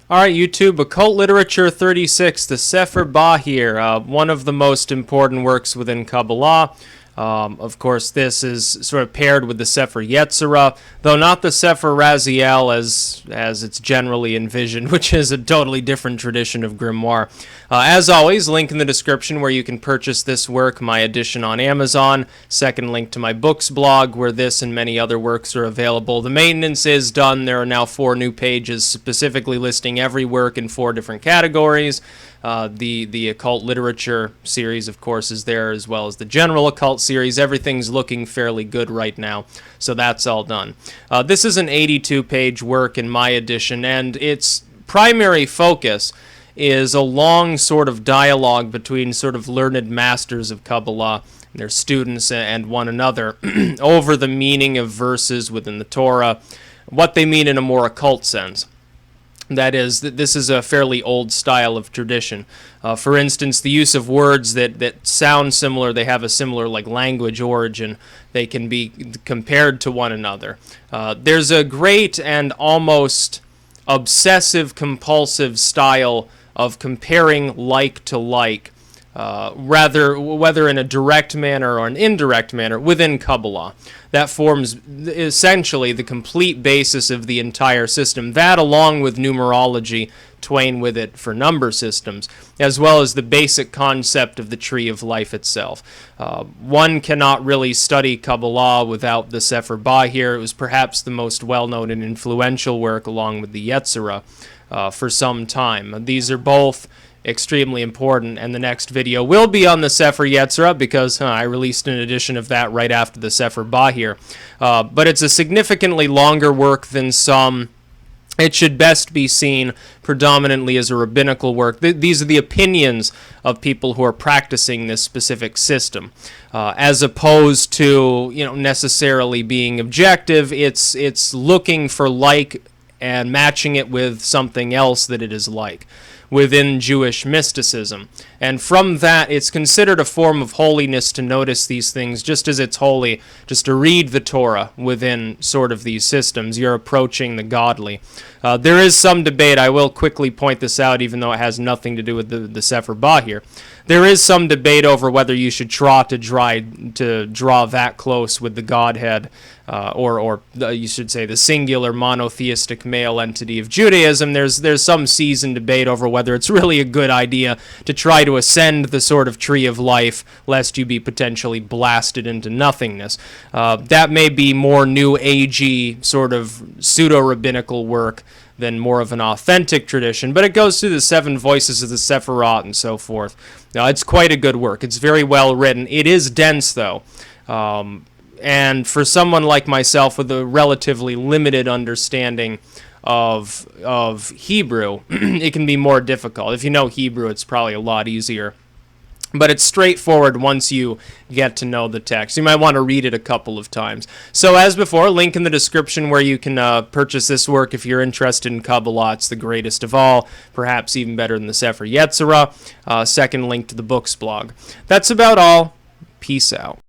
All right, YouTube, Occult Literature 36, the Sepher Bahir, one of the most important works within Kabbalah. Of course, this is sort of paired with the Sepher Yetzirah, though not the Sepher Raziel as it's generally envisioned, which is a totally different tradition of grimoire. As always, link in the description where you can purchase this work, my edition on Amazon. Second link to my books blog, where this and many other works are available. The maintenance is done. There are now 4 new pages specifically listing every work in 4 different categories. The occult literature series, of course, is there, as well as the general occult series. Everything's looking fairly good right now, so that's all done. This is an 82-page work in my edition, and its primary focus is a long sort of dialogue between sort of learned masters of Kabbalah and their students and one another over the meaning of verses within the Torah, what they mean in a more occult sense. That is, this is a fairly old style of tradition. For instance, the use of words that sound similar, they have a similar language origin, they can be compared to one another. There's a great and almost obsessive-compulsive style of comparing like to like, whether in a direct manner or an indirect manner within Kabbalah. That forms essentially the complete basis of the entire system. That, along with numerology, twain with it for number systems, as well as the basic concept of the tree of life itself. One cannot really study Kabbalah without the Sepher Bahir. It was perhaps the most well-known and influential work, along with the Yetzirah, for some time. These are both extremely important, and the next video will be on the Sepher Yetzirah because I released an edition of that right after the Sepher Bahir. But it's a significantly longer work than some. It should best be seen predominantly as a rabbinical work. These are the opinions of people who are practicing this specific system, as opposed to necessarily being objective. It's looking for like and matching it with something else that it is like within Jewish mysticism. And from that, it's considered a form of holiness to notice these things, just as it's holy just to read the Torah within sort of these systems. You're approaching the godly. There is some debate. I will quickly point this out, even though it has nothing to do with the Sepher Bahir. There is some debate over whether you should try to draw that close with the Godhead, or you should say the singular monotheistic male entity of Judaism. There's some seasoned debate over whether it's really a good idea to try to ascend the sort of tree of life, lest you be potentially blasted into nothingness. That may be more New Agey sort of pseudo-rabbinical work than more of an authentic tradition, but it goes through the 7 voices of the Sephirot and so forth. Now, it's quite a good work. It's very well written. It is dense, though, and for someone like myself with a relatively limited understanding of Hebrew, it can be more difficult. If you know Hebrew, it's probably a lot easier. But it's straightforward once you get to know the text. You might want to read it a couple of times. So as before, link in the description where you can purchase this work if you're interested in Kabbalah. It's the greatest of all, perhaps even better than the Sepher Yetzirah. Second link to the books blog. That's about all. Peace out.